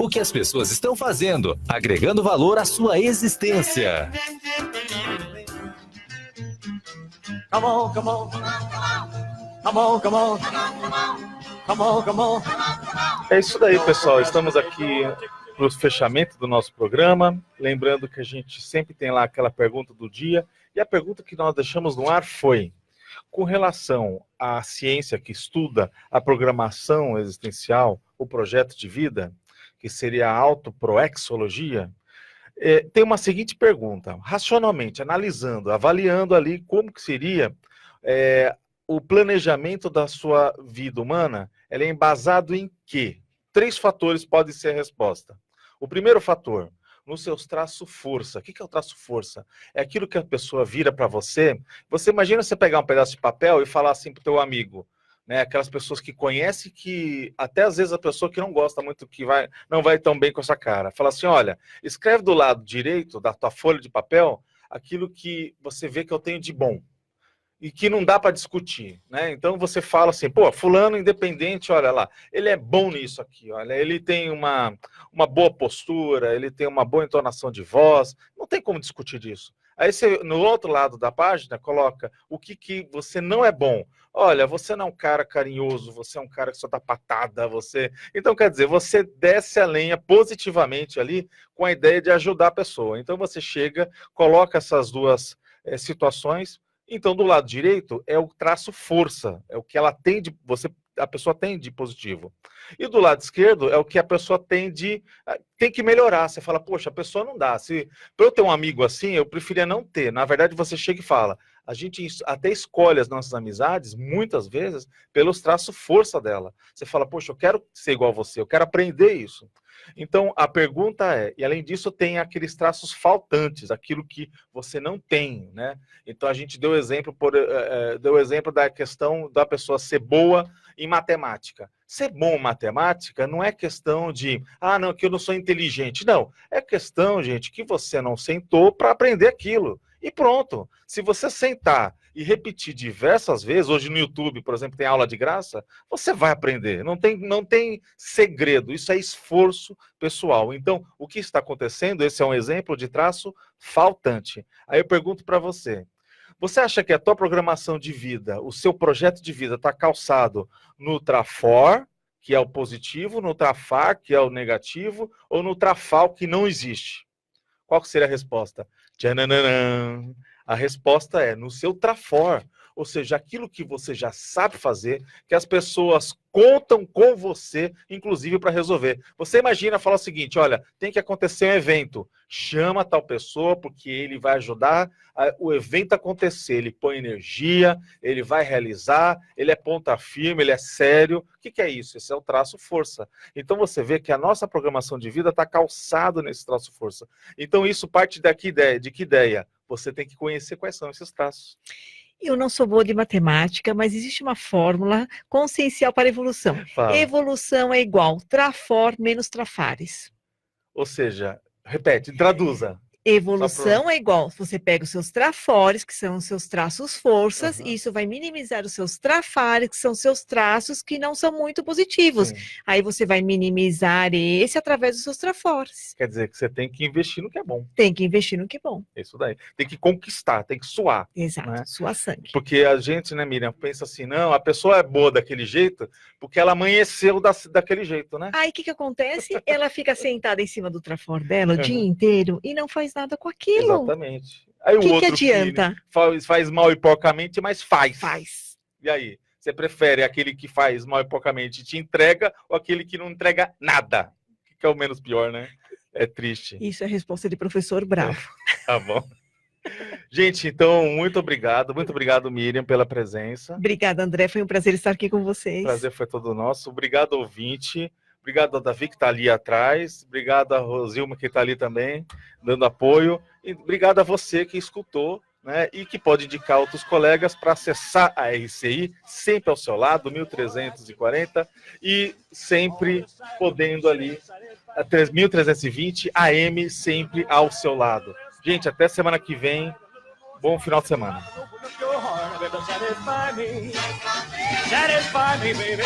o que as pessoas estão fazendo, agregando valor à sua existência. Come on, come on. Come on, come on. Come on, come on. É isso daí, pessoal. Estamos aqui para o fechamento do nosso programa. Lembrando que a gente sempre tem lá aquela pergunta do dia. E a pergunta que nós deixamos no ar foi: com relação à ciência que estuda a programação existencial, o projeto de vida, que seria a autoproexologia, tem uma seguinte pergunta: racionalmente, analisando, avaliando ali como que seria o planejamento da sua vida humana, ela é embasado em quê? 3 fatores podem ser a resposta. O primeiro fator, nos seus traços força. O que é o traço força? É aquilo que a pessoa vira para você. Você imagina você pegar um pedaço de papel e falar assim para o teu amigo, né? Aquelas pessoas que conhecem, que até às vezes a pessoa que não gosta muito, que não vai tão bem com essa cara. Fala assim: olha, escreve do lado direito da tua folha de papel aquilo que você vê que eu tenho de bom e que não dá para discutir, né? Então você fala assim: pô, fulano independente, olha lá, ele é bom nisso aqui, olha, ele tem uma boa postura, ele tem uma boa entonação de voz, não tem como discutir disso. Aí você, no outro lado da página, coloca o que você não é bom. Olha, você não é um cara carinhoso, você é um cara que só dá patada, você... Então, quer dizer, você desce a lenha positivamente ali com a ideia de ajudar a pessoa. Então você chega, coloca essas duas situações. Então, do lado direito é o traço força, é o que ela tem de, a pessoa tem de positivo. E do lado esquerdo é o que a pessoa tem que melhorar. Você fala: poxa, a pessoa não dá. Para eu ter um amigo assim, eu preferia não ter. Na verdade, você chega e fala: a gente até escolhe as nossas amizades, muitas vezes, pelos traços força dela. Você fala: poxa, eu quero ser igual a você, eu quero aprender isso. Então, a pergunta é, e além disso tem aqueles traços faltantes, aquilo que você não tem, né? Então, a gente deu exemplo da questão da pessoa ser boa em matemática. Ser bom em matemática não é questão de, não, que eu não sou inteligente. Não, é questão, gente, que você não sentou para aprender aquilo. E pronto. Se você sentar e repetir diversas vezes, hoje no YouTube, por exemplo, tem aula de graça, você vai aprender. Não tem segredo, isso é esforço pessoal. Então, o que está acontecendo? Esse é um exemplo de traço faltante. Aí eu pergunto para você: você acha que a tua programação de vida, o seu projeto de vida está calçado no Trafor, que é o positivo, no Trafar, que é o negativo, ou no Trafal, que não existe? Qual seria a resposta? Tchananã. A resposta é no seu Trafor, ou seja, aquilo que você já sabe fazer, que as pessoas contam com você, inclusive para resolver. Você imagina falar o seguinte: olha, tem que acontecer um evento, chama tal pessoa porque ele vai ajudar o evento acontecer, ele põe energia, ele vai realizar, ele é ponta firme, ele é sério. O que é isso? Esse é o traço força. Então você vê que a nossa programação de vida está calçado nesse traço força. Então isso parte de que ideia? Você tem que conhecer quais são esses traços. Eu não sou boa de matemática, mas existe uma fórmula consciencial para evolução. Fala. Evolução é igual Trafor menos Trafares. Ou seja, repete, traduza. Evolução é igual, você pega os seus trafores, que são os seus traços forças, e isso vai minimizar os seus trafares, que são os seus traços que não são muito positivos. Sim. Aí você vai minimizar esse através dos seus trafores. Quer dizer que você tem que investir no que é bom. Tem que investir no que é bom. Isso daí. Tem que conquistar, tem que suar. Exato, né? suar sangue. Porque a gente, né, Miriam, pensa assim: não, a pessoa é boa daquele jeito porque ela amanheceu daquele jeito, né? Aí o que acontece? Ela fica sentada em cima do trafor dela o dia inteiro e não faz nada com aquilo. Exatamente. Aí o Que outro adianta? que faz mal e porcamente, mas faz. Faz. E aí? Você prefere aquele que faz mal e porcamente e te entrega ou aquele que não entrega nada? O que é o menos pior, né? É triste. Isso é resposta de professor bravo. Tá bom. Gente, então, muito obrigado, Miriam, pela presença. Obrigada, André, foi um prazer estar aqui com vocês. O prazer foi todo nosso. Obrigado, ouvinte. Obrigado ao Davi, que está ali atrás. Obrigado a Rosilma, que está ali também, dando apoio. E obrigado a você que escutou, né, e que pode indicar outros colegas para acessar a RCI, sempre ao seu lado, 1340, e sempre podendo ali, a 1320 AM, sempre ao seu lado. Gente, até semana que vem. Bom final de semana. Satisfy me, baby.